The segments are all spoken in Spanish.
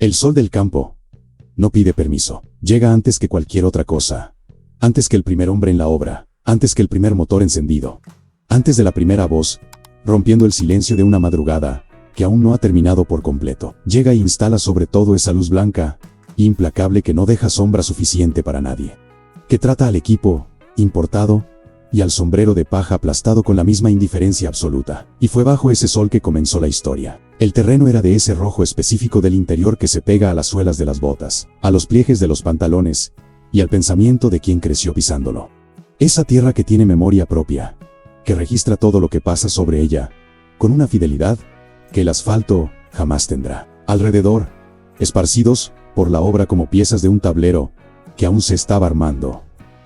El sol del campo no pide permiso. Llega antes que cualquier otra cosa. Antes que el primer hombre en la obra. Antes que el primer motor encendido. Antes de la primera voz, rompiendo el silencio de una madrugada que aún no ha terminado por completo. Llega e instala sobre todo esa luz blanca, implacable, que no deja sombra suficiente para nadie. Que trata al equipo importado y al sombrero de paja aplastado con la misma indiferencia absoluta. Y fue bajo ese sol que comenzó la historia. El terreno era de ese rojo específico del interior que se pega a las suelas de las botas, a los pliegues de los pantalones y al pensamiento de quien creció pisándolo. Esa tierra que tiene memoria propia, que registra todo lo que pasa sobre ella, con una fidelidad que el asfalto jamás tendrá. Alrededor, esparcidos por la obra como piezas de un tablero que aún se estaba armando.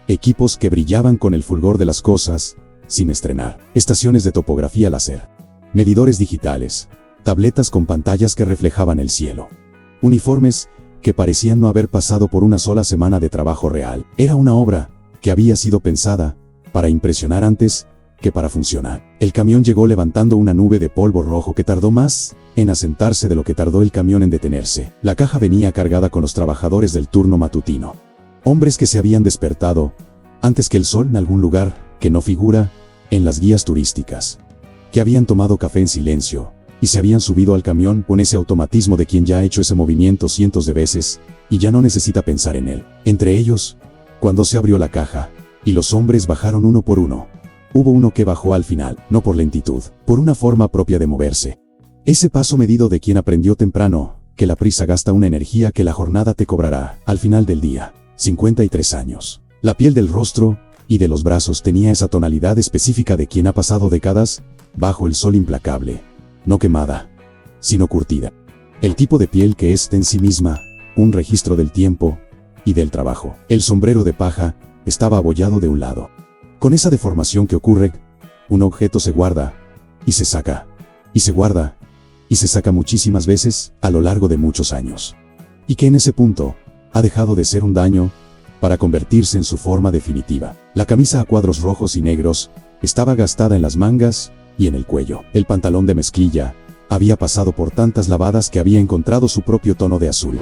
Equipos que brillaban con el fulgor de las cosas, sin estrenar. Estaciones de topografía láser. Medidores digitales. Tabletas con pantallas que reflejaban el cielo. Uniformes que parecían no haber pasado por una sola semana de trabajo real. Era una obra que había sido pensada para impresionar antes que para funcionar. El camión llegó levantando una nube de polvo rojo que tardó más en asentarse de lo que tardó el camión en detenerse. La caja venía cargada con los trabajadores del turno matutino. Hombres que se habían despertado antes que el sol en algún lugar que no figura en las guías turísticas. Que habían tomado café en silencio y se habían subido al camión con ese automatismo de quien ya ha hecho ese movimiento cientos de veces y ya no necesita pensar en él. Entre ellos, cuando se abrió la caja y los hombres bajaron uno por uno, hubo uno que bajó al final, no por lentitud, por una forma propia de moverse. Ese paso medido de quien aprendió temprano que la prisa gasta una energía que la jornada te cobrará al final del día. 53 años. La piel del rostro y de los brazos tenía esa tonalidad específica de quien ha pasado décadas bajo el sol implacable, no quemada, sino curtida. El tipo de piel que es en sí misma un registro del tiempo y del trabajo. El sombrero de paja estaba abollado de un lado. Con esa deformación que ocurre, un objeto se guarda y se saca, y se guarda y se saca muchísimas veces a lo largo de muchos años. Y que en ese punto ha dejado de ser un daño para convertirse en su forma definitiva. La camisa a cuadros rojos y negros estaba gastada en las mangas y en el cuello. El pantalón de mezclilla había pasado por tantas lavadas que había encontrado su propio tono de azul,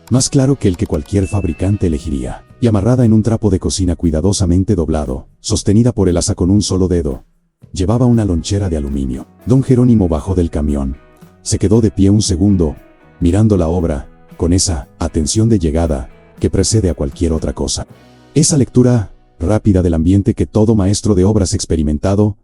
más claro que el que cualquier fabricante elegiría, y amarrada en un trapo de cocina cuidadosamente doblado, sostenida por el asa con un solo dedo, llevaba una lonchera de aluminio. Don Jerónimo bajó del camión, se quedó de pie un segundo, mirando la obra, con esa atención de llegada que precede a cualquier otra cosa. Esa lectura rápida del ambiente que todo maestro de obras experimentado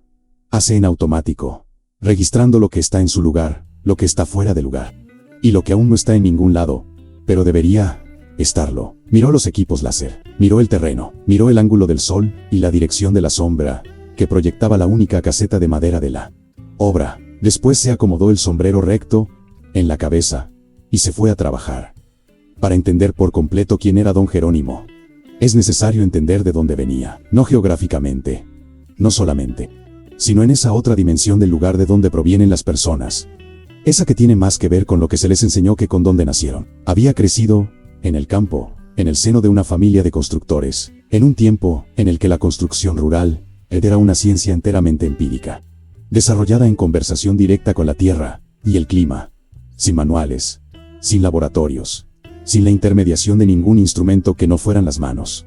hace en automático, registrando lo que está en su lugar, lo que está fuera de lugar, y lo que aún no está en ningún lado, pero debería estarlo. Miró los equipos láser, miró el terreno, miró el ángulo del sol y la dirección de la sombra que proyectaba la única caseta de madera de la obra. Después se acomodó el sombrero recto en la cabeza y se fue a trabajar. Para entender por completo quién era don Jerónimo, es necesario entender de dónde venía, no geográficamente, no solamente, sino en esa otra dimensión del lugar de donde provienen las personas. Esa que tiene más que ver con lo que se les enseñó que con dónde nacieron. Había crecido en el campo, en el seno de una familia de constructores, en un tiempo en el que la construcción rural era una ciencia enteramente empírica, desarrollada en conversación directa con la tierra y el clima, sin manuales, sin laboratorios, sin la intermediación de ningún instrumento que no fueran las manos,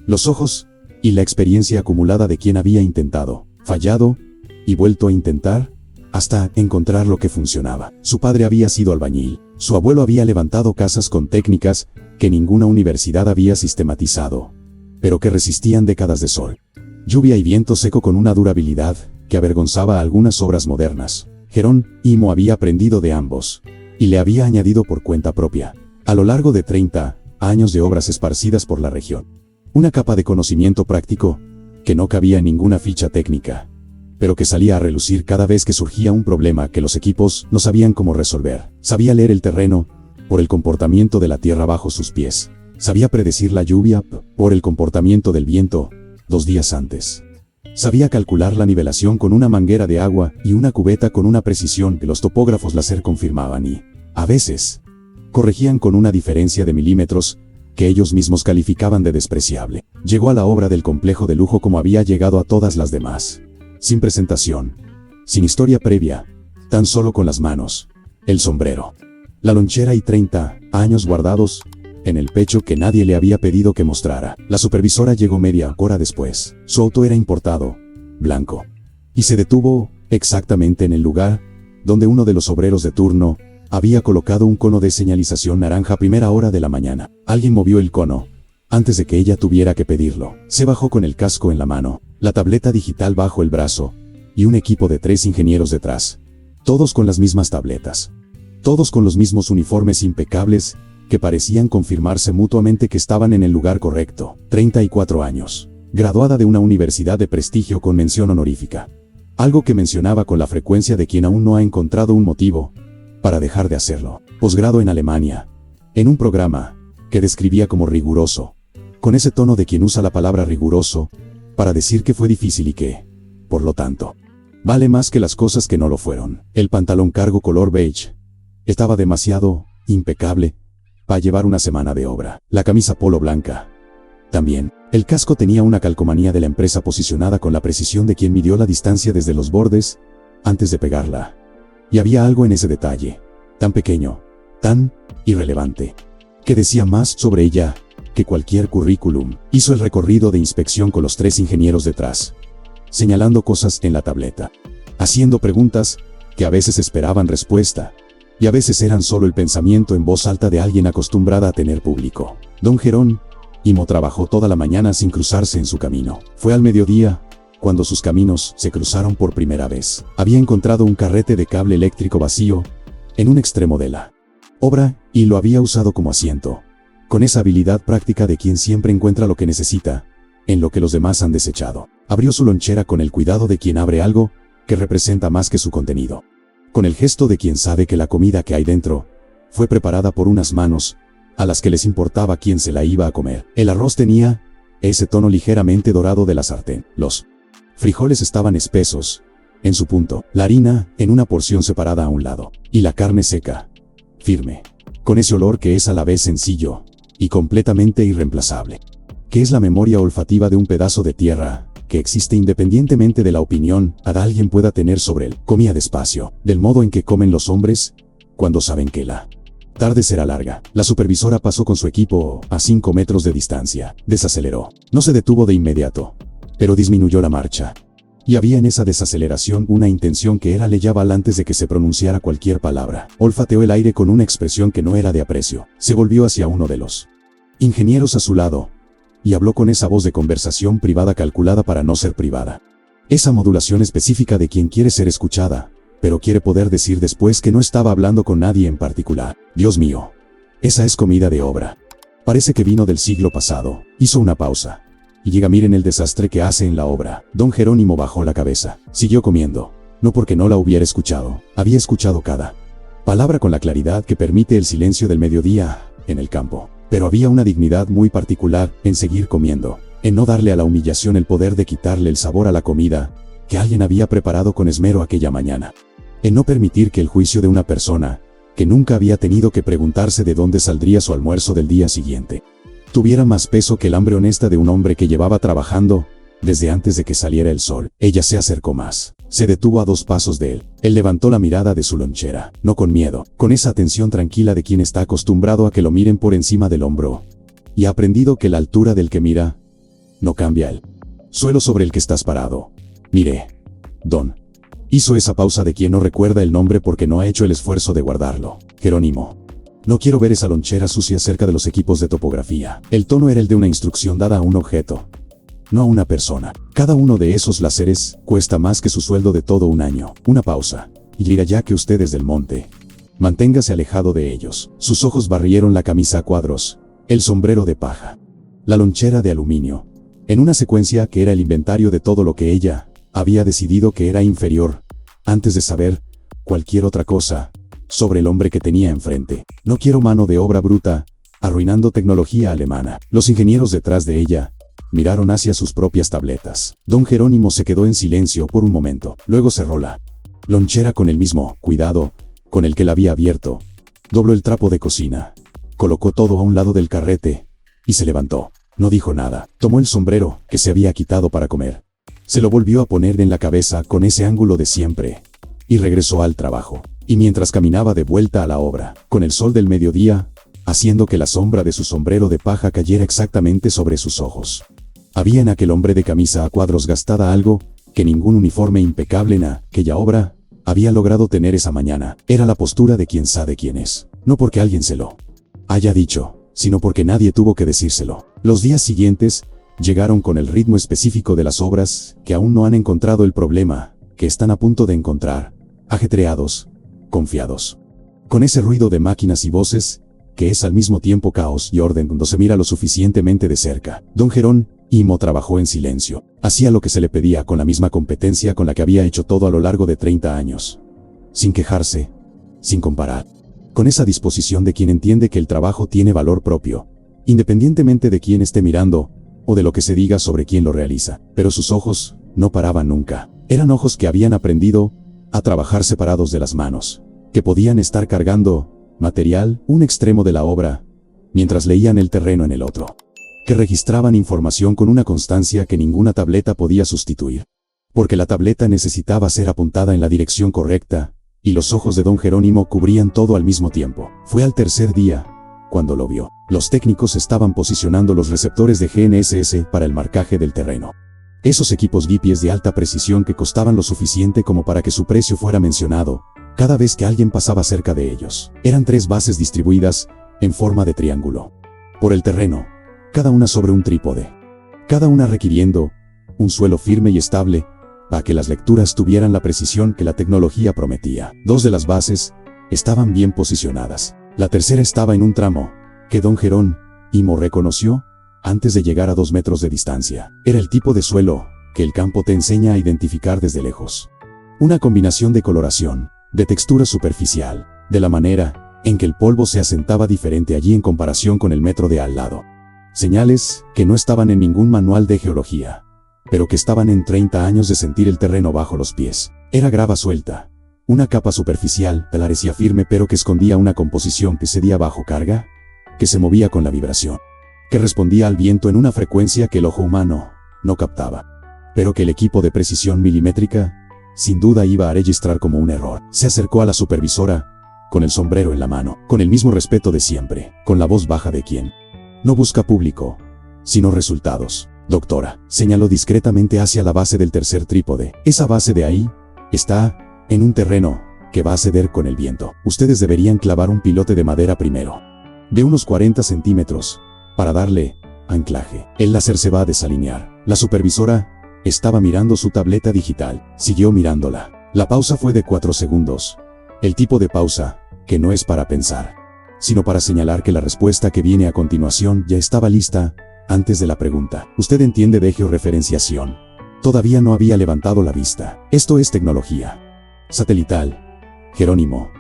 los ojos y la experiencia acumulada de quien había intentado, fallado y vuelto a intentar hasta encontrar lo que funcionaba. Su padre había sido albañil, su abuelo había levantado casas con técnicas que ninguna universidad había sistematizado, pero que resistían décadas de sol, lluvia y viento seco con una durabilidad que avergonzaba a algunas obras modernas. Jerónimo había aprendido de ambos y le había añadido por cuenta propia, a lo largo de 30 años de obras esparcidas por la región, una capa de conocimiento práctico que no cabía en ninguna ficha técnica, pero que salía a relucir cada vez que surgía un problema que los equipos no sabían cómo resolver. Sabía leer el terreno por el comportamiento de la tierra bajo sus pies. Sabía predecir la lluvia por el comportamiento del viento 2 días antes. Sabía calcular la nivelación con una manguera de agua y una cubeta con una precisión que los topógrafos láser confirmaban y, a veces, corregían con una diferencia de milímetros que ellos mismos calificaban de despreciable. Llegó a la obra del complejo de lujo como había llegado a todas las demás, sin presentación, sin historia previa, tan solo con las manos, el sombrero, la lonchera y 30 años guardados en el pecho que nadie le había pedido que mostrara. La supervisora llegó media hora después. Su auto era importado, blanco, y se detuvo exactamente en el lugar donde uno de los obreros de turno había colocado un cono de señalización naranja a primera hora de la mañana. Alguien movió el cono antes de que ella tuviera que pedirlo. Se bajó con el casco en la mano, la tableta digital bajo el brazo y un equipo de 3 ingenieros detrás. Todos con las mismas tabletas. Todos con los mismos uniformes impecables que parecían confirmarse mutuamente que estaban en el lugar correcto. 34 años. Graduada de una universidad de prestigio con mención honorífica. Algo que mencionaba con la frecuencia de quien aún no ha encontrado un motivo para dejar de hacerlo. Posgrado en Alemania. En un programa que describía como riguroso. Con ese tono de quien usa la palabra riguroso para decir que fue difícil y que, por lo tanto, vale más que las cosas que no lo fueron. El pantalón cargo color beige estaba demasiado impecable para llevar una semana de obra. La camisa polo blanca también. El casco tenía una calcomanía de la empresa posicionada con la precisión de quien midió la distancia desde los bordes antes de pegarla. Y había algo en ese detalle, tan pequeño, tan irrelevante, que decía más sobre ella que cualquier currículum. Hizo el recorrido de inspección con los 3 ingenieros detrás, señalando cosas en la tableta, haciendo preguntas que a veces esperaban respuesta, y a veces eran solo el pensamiento en voz alta de alguien acostumbrada a tener público. Don Jerónimo trabajó toda la mañana sin cruzarse en su camino. Fue al mediodía cuando sus caminos se cruzaron por primera vez. Había encontrado un carrete de cable eléctrico vacío en un extremo de la obra y lo había usado como asiento, con esa habilidad práctica de quien siempre encuentra lo que necesita en lo que los demás han desechado. Abrió su lonchera con el cuidado de quien abre algo que representa más que su contenido, con el gesto de quien sabe que la comida que hay dentro fue preparada por unas manos a las que les importaba quién se la iba a comer. El arroz tenía ese tono ligeramente dorado de la sartén. Los frijoles estaban espesos en su punto, la harina en una porción separada a un lado, y la carne seca, firme, con ese olor que es a la vez sencillo y completamente irreemplazable, que es la memoria olfativa de un pedazo de tierra que existe independientemente de la opinión que alguien pueda tener sobre él. Comía despacio, del modo en que comen los hombres cuando saben que la tarde será larga. La supervisora pasó con su equipo a 5 metros de distancia. Desaceleró. No se detuvo de inmediato, pero disminuyó la marcha. Y había en esa desaceleración una intención que era Leyaval antes de que se pronunciara cualquier palabra. Olfateó el aire con una expresión que no era de aprecio. Se volvió hacia uno de los ingenieros a su lado y habló con esa voz de conversación privada calculada para no ser privada. Esa modulación específica de quien quiere ser escuchada, pero quiere poder decir después que no estaba hablando con nadie en particular. Dios mío, esa es comida de obra. Parece que vino del siglo pasado. Hizo una pausa. Y llega, miren el desastre que hace en la obra. Don Jerónimo bajó la cabeza. Siguió comiendo. No porque no la hubiera escuchado. Había escuchado cada palabra con la claridad que permite el silencio del mediodía en el campo. Pero había una dignidad muy particular en seguir comiendo, en no darle a la humillación el poder de quitarle el sabor a la comida que alguien había preparado con esmero aquella mañana, en no permitir que el juicio de una persona que nunca había tenido que preguntarse de dónde saldría su almuerzo del día siguiente tuviera más peso que el hambre honesta de un hombre que llevaba trabajando desde antes de que saliera el sol. Ella se acercó más. Se detuvo a 2 pasos de él. Él levantó la mirada de su lonchera, no con miedo, con esa atención tranquila de quien está acostumbrado a que lo miren por encima del hombro, y ha aprendido que la altura del que mira no cambia el suelo sobre el que estás parado. Mire, Don. Hizo esa pausa de quien no recuerda el nombre porque no ha hecho el esfuerzo de guardarlo. Jerónimo. No quiero ver esa lonchera sucia cerca de los equipos de topografía. El tono era el de una instrucción dada a un objeto, no a una persona. Cada uno de esos láseres cuesta más que su sueldo de todo un año. Una pausa. Y dirá, ya que usted es del monte, manténgase alejado de ellos. Sus ojos barrieron la camisa a cuadros, el sombrero de paja, la lonchera de aluminio, en una secuencia que era el inventario de todo lo que ella había decidido que era inferior, antes de saber cualquier otra cosa sobre el hombre que tenía enfrente. No quiero mano de obra bruta, arruinando tecnología alemana. Los ingenieros detrás de ella miraron hacia sus propias tabletas. Don Jerónimo se quedó en silencio por un momento. Luego cerró la lonchera con el mismo cuidado con el que la había abierto. Dobló el trapo de cocina, colocó todo a un lado del carrete y se levantó. No dijo nada. Tomó el sombrero que se había quitado para comer. Se lo volvió a poner en la cabeza con ese ángulo de siempre y regresó al trabajo. Y mientras caminaba de vuelta a la obra, con el sol del mediodía haciendo que la sombra de su sombrero de paja cayera exactamente sobre sus ojos. Había en aquel hombre de camisa a cuadros gastada algo que ningún uniforme impecable en aquella obra había logrado tener esa mañana. Era la postura de quien sabe quién es. No porque alguien se lo haya dicho, sino porque nadie tuvo que decírselo. Los días siguientes llegaron con el ritmo específico de las obras que aún no han encontrado el problema que están a punto de encontrar, ajetreados, confiados. Con ese ruido de máquinas y voces, que es al mismo tiempo caos y orden cuando se mira lo suficientemente de cerca. Don Jerónimo trabajó en silencio. Hacía lo que se le pedía con la misma competencia con la que había hecho todo a lo largo de 30 años. Sin quejarse, sin comparar. Con esa disposición de quien entiende que el trabajo tiene valor propio, independientemente de quién esté mirando, o de lo que se diga sobre quién lo realiza. Pero sus ojos no paraban nunca. Eran ojos que habían aprendido a trabajar separados de las manos, que podían estar cargando material, un extremo de la obra, mientras leían el terreno en el otro, que registraban información con una constancia que ninguna tableta podía sustituir, porque la tableta necesitaba ser apuntada en la dirección correcta, y los ojos de don Jerónimo cubrían todo al mismo tiempo. Fue al tercer día cuando lo vio. Los técnicos estaban posicionando los receptores de GNSS para el marcaje del terreno. Esos equipos GPS de alta precisión que costaban lo suficiente como para que su precio fuera mencionado cada vez que alguien pasaba cerca de ellos. Eran 3 bases distribuidas en forma de triángulo por el terreno, cada una sobre un trípode, cada una requiriendo un suelo firme y estable para que las lecturas tuvieran la precisión que la tecnología prometía. 2 de las bases estaban bien posicionadas. La tercera estaba en un tramo que don Jerónimo reconoció antes de llegar a 2 metros de distancia. Era el tipo de suelo que el campo te enseña a identificar desde lejos. Una combinación de coloración, de textura superficial, de la manera en que el polvo se asentaba diferente allí en comparación con el metro de al lado. Señales que no estaban en ningún manual de geología, pero que estaban en 30 años de sentir el terreno bajo los pies. Era grava suelta, una capa superficial, parecía firme pero que escondía una composición que cedía bajo carga, que se movía con la vibración, que respondía al viento en una frecuencia que el ojo humano no captaba, pero que el equipo de precisión milimétrica sin duda iba a registrar como un error. Se acercó a la supervisora, con el sombrero en la mano, con el mismo respeto de siempre, con la voz baja de quien no busca público, sino resultados. Doctora, señaló discretamente hacia la base del tercer trípode. Esa base de ahí está en un terreno que va a ceder con el viento. Ustedes deberían clavar un pilote de madera primero, de unos 40 centímetros, para darle anclaje. El láser se va a desalinear. La supervisora estaba mirando su tableta digital. Siguió mirándola. La pausa fue de 4 segundos. El tipo de pausa que no es para pensar, sino para señalar que la respuesta que viene a continuación ya estaba lista antes de la pregunta. Usted entiende de georreferenciación. Todavía no había levantado la vista. Esto es tecnología satelital. Jerónimo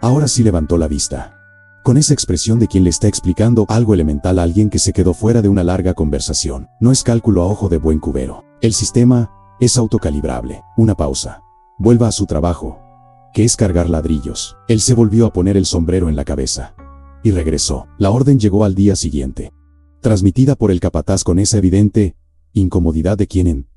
ahora sí levantó la vista, con esa expresión de quien le está explicando algo elemental a alguien que se quedó fuera de una larga conversación. No es cálculo a ojo de buen cubero. El sistema es autocalibrable. Una pausa. Vuelva a su trabajo, que es cargar ladrillos. Él se volvió a poner el sombrero en la cabeza y regresó. La orden llegó al día siguiente, transmitida por el capataz con esa evidente incomodidad de quien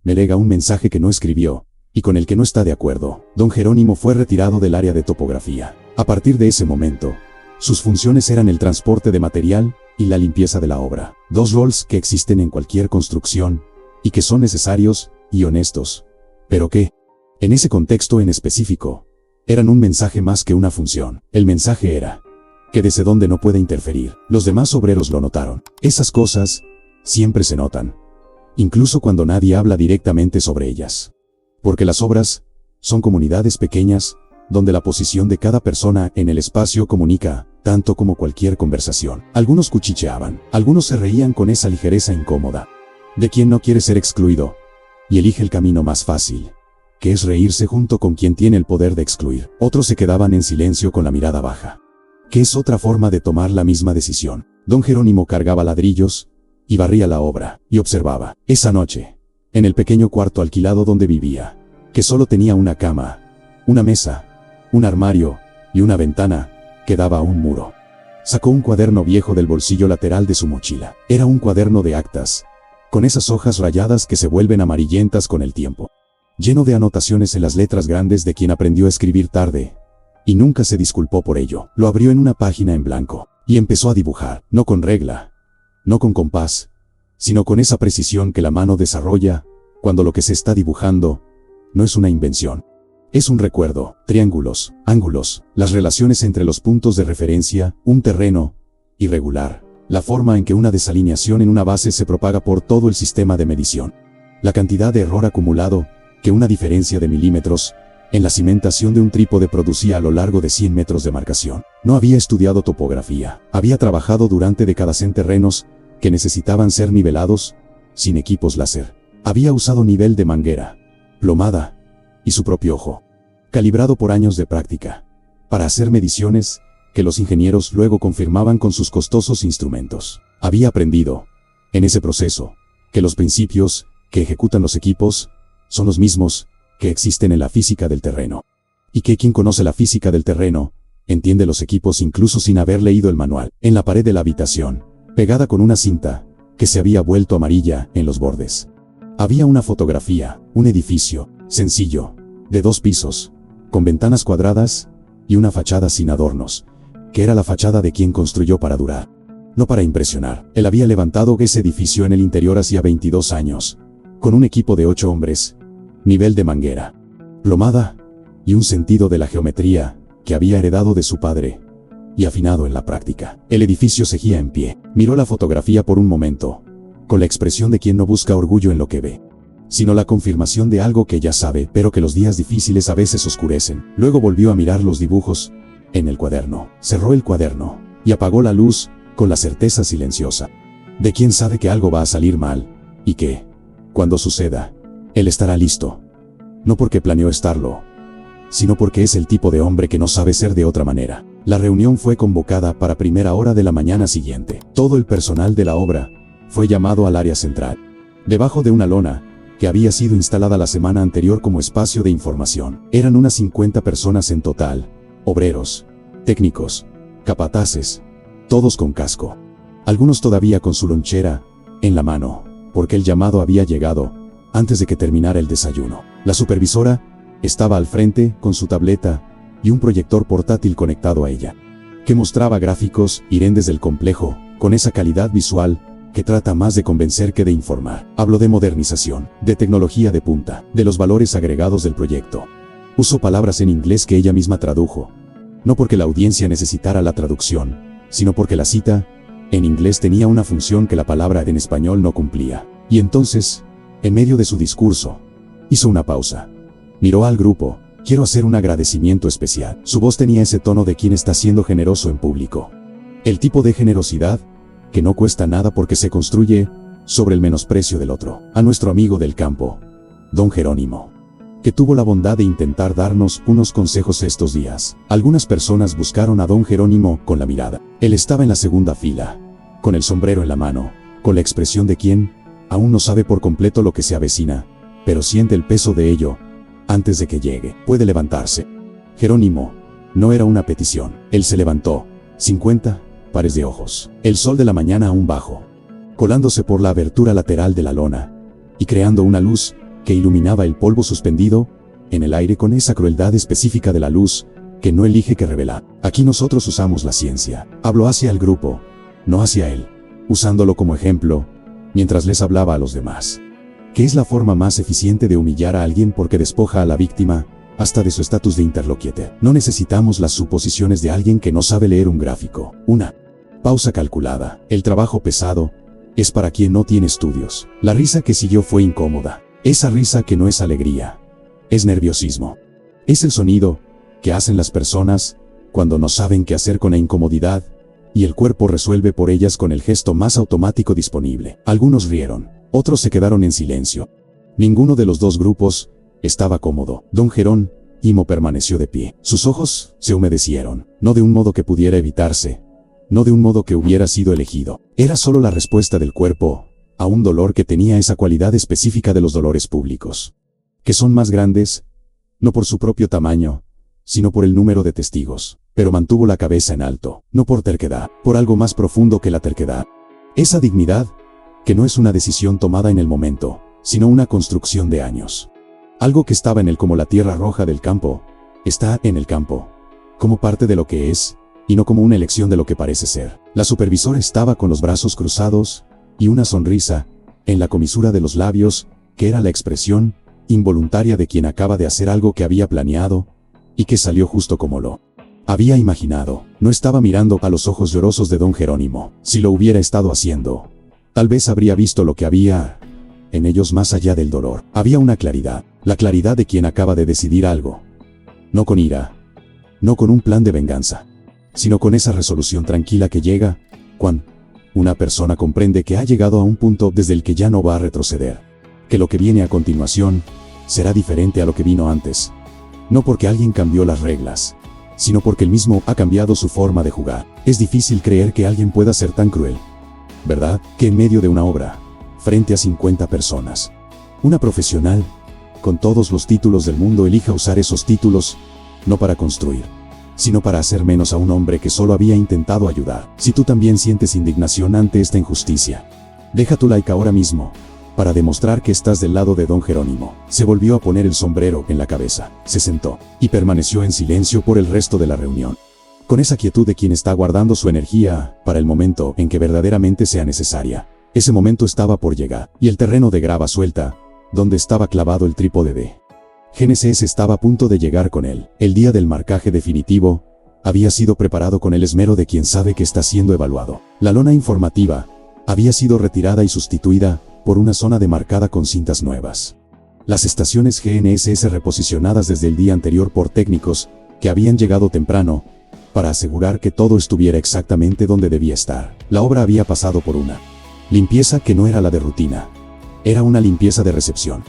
delega un mensaje que no escribió y con el que no está de acuerdo. Don Jerónimo fue retirado del área de topografía. A partir de ese momento, sus funciones eran el transporte de material y la limpieza de la obra. 2 roles que existen en cualquier construcción y que son necesarios y honestos, pero que, en ese contexto en específico, eran un mensaje más que una función. El mensaje era que desde donde no puede interferir. Los demás obreros lo notaron. Esas cosas siempre se notan, incluso cuando nadie habla directamente sobre ellas. Porque las obras son comunidades pequeñas, donde la posición de cada persona en el espacio comunica, tanto como cualquier conversación. Algunos cuchicheaban, algunos se reían con esa ligereza incómoda de quien no quiere ser excluido, y elige el camino más fácil, que es reírse junto con quien tiene el poder de excluir. Otros se quedaban en silencio con la mirada baja, que es otra forma de tomar la misma decisión. Don Jerónimo cargaba ladrillos y barría la obra, y observaba. Esa noche, en el pequeño cuarto alquilado donde vivía, que solo tenía una cama, una mesa, un armario y una ventana que daba a un muro, sacó un cuaderno viejo del bolsillo lateral de su mochila. Era un cuaderno de actas, con esas hojas rayadas que se vuelven amarillentas con el tiempo, lleno de anotaciones en las letras grandes de quien aprendió a escribir tarde y nunca se disculpó por ello. Lo abrió en una página en blanco Y empezó a dibujar, no con regla, no con compás, sino con esa precisión que la mano desarrolla cuando lo que se está dibujando no es una invención. Es un recuerdo, triángulos, ángulos, las relaciones entre los puntos de referencia, un terreno irregular, la forma en que una desalineación en una base se propaga por todo el sistema de medición, la cantidad de error acumulado que una diferencia de milímetros en la cimentación de un trípode producía a lo largo de 100 metros de marcación. No había estudiado topografía, había trabajado durante décadas en terrenos que necesitaban ser nivelados, sin equipos láser. Había usado nivel de manguera, plomada y su propio ojo, calibrado por años de práctica, para hacer mediciones que los ingenieros luego confirmaban con sus costosos instrumentos. Había aprendido, en ese proceso, que los principios que ejecutan los equipos son los mismos que existen en la física del terreno, y que quien conoce la física del terreno entiende los equipos incluso sin haber leído el manual. En la pared de la habitación, pegada con una cinta que se había vuelto amarilla en los bordes, había una fotografía, un edificio sencillo, de 2 pisos, con ventanas cuadradas y una fachada sin adornos, que era la fachada de quien construyó para durar, no para impresionar. Él había levantado ese edificio en el interior hacía 22 años, con un equipo de 8 hombres, nivel de manguera, plomada y un sentido de la geometría que había heredado de su padre y afinado en la práctica. El edificio seguía en pie. Miró la fotografía por un momento, con la expresión de quien no busca orgullo en lo que ve, sino la confirmación de algo que ya sabe, pero que los días difíciles a veces oscurecen. Luego volvió a mirar los dibujos en el cuaderno. Cerró el cuaderno y apagó la luz con la certeza silenciosa de quien sabe que algo va a salir mal y que, cuando suceda, él estará listo. No porque planeó estarlo, sino porque es el tipo de hombre que no sabe ser de otra manera. La reunión fue convocada para primera hora de la mañana siguiente. Todo el personal de la obra fue llamado al área central, debajo de una lona que había sido instalada la semana anterior como espacio de información. Eran unas 50 personas en total, obreros, técnicos, capataces, todos con casco. Algunos todavía con su lonchera en la mano, porque el llamado había llegado antes de que terminara el desayuno. La supervisora estaba al frente con su tableta y un proyector portátil conectado a ella, que mostraba gráficos y rendes del complejo, con esa calidad visual que trata más de convencer que de informar. Habló de modernización, de tecnología de punta, de los valores agregados del proyecto. Usó palabras en inglés que ella misma tradujo, no porque la audiencia necesitara la traducción, sino porque la cita en inglés tenía una función que la palabra en español no cumplía. Y entonces, en medio de su discurso, hizo una pausa. Miró al grupo. Quiero hacer un agradecimiento especial. Su voz tenía ese tono de quien está siendo generoso en público. El tipo de generosidad que no cuesta nada porque se construye sobre el menosprecio del otro. A nuestro amigo del campo, don Jerónimo, que tuvo la bondad de intentar darnos unos consejos estos días. Algunas personas buscaron a don Jerónimo con la mirada. Él estaba en la segunda fila, con el sombrero en la mano, con la expresión de quien aún no sabe por completo lo que se avecina, pero siente el peso de ello antes de que llegue. Puede levantarse. Jerónimo no era una petición. Él se levantó. 50 pares de ojos. El sol de la mañana aún bajo, colándose por la abertura lateral de la lona y creando una luz que iluminaba el polvo suspendido en el aire con esa crueldad específica de la luz que no elige que revela. Aquí nosotros usamos la ciencia. Habló hacia el grupo, no hacia él, usándolo como ejemplo mientras les hablaba a los demás. ¿Qué es la forma más eficiente de humillar a alguien porque despoja a la víctima hasta de su estatus de interlocutor? No necesitamos las suposiciones de alguien que no sabe leer un gráfico. Una pausa calculada. El trabajo pesado es para quien no tiene estudios. La risa que siguió fue incómoda. Esa risa que no es alegría, es nerviosismo. Es el sonido que hacen las personas cuando no saben qué hacer con la incomodidad y el cuerpo resuelve por ellas con el gesto más automático disponible. Algunos rieron. Otros se quedaron en silencio. Ninguno de los dos grupos estaba cómodo. Don Jerónimo permaneció de pie. Sus ojos se humedecieron, no de un modo que pudiera evitarse, no de un modo que hubiera sido elegido. Era solo la respuesta del cuerpo a un dolor que tenía esa cualidad específica de los dolores públicos, que son más grandes, no por su propio tamaño, sino por el número de testigos. Pero mantuvo la cabeza en alto, no por terquedad, por algo más profundo que la terquedad. Esa dignidad que no es una decisión tomada en el momento, sino una construcción de años. Algo que estaba en él como la tierra roja del campo, está en el campo, como parte de lo que es, y no como una elección de lo que parece ser. La supervisora estaba con los brazos cruzados y una sonrisa en la comisura de los labios, que era la expresión involuntaria de quien acaba de hacer algo que había planeado y que salió justo como lo había imaginado. No estaba mirando a los ojos llorosos de don Jerónimo. Si lo hubiera estado haciendo, tal vez habría visto lo que había en ellos más allá del dolor. Había una claridad, la claridad de quien acaba de decidir algo. No con ira, no con un plan de venganza, sino con esa resolución tranquila que llega cuando una persona comprende que ha llegado a un punto desde el que ya no va a retroceder, que lo que viene a continuación será diferente a lo que vino antes. No porque alguien cambió las reglas, sino porque él mismo ha cambiado su forma de jugar. Es difícil creer que alguien pueda ser tan cruel, ¿verdad? Que en medio de una obra, frente a 50 personas, una profesional, con todos los títulos del mundo, elija usar esos títulos, no para construir, sino para hacer menos a un hombre que solo había intentado ayudar. Si tú también sientes indignación ante esta injusticia, deja tu like ahora mismo, para demostrar que estás del lado de don Jerónimo. Se volvió a poner el sombrero en la cabeza, se sentó, y permaneció en silencio por el resto de la reunión, con esa quietud de quien está guardando su energía para el momento en que verdaderamente sea necesaria. Ese momento estaba por llegar, y el terreno de grava suelta, donde estaba clavado el trípode de GNSS, estaba a punto de llegar con él. El día del marcaje definitivo había sido preparado con el esmero de quien sabe que está siendo evaluado. La lona informativa había sido retirada y sustituida por una zona demarcada con cintas nuevas. Las estaciones GNSS reposicionadas desde el día anterior por técnicos que habían llegado temprano para asegurar que todo estuviera exactamente donde debía estar. La obra había pasado por una limpieza que no era la de rutina. Era una limpieza de recepción,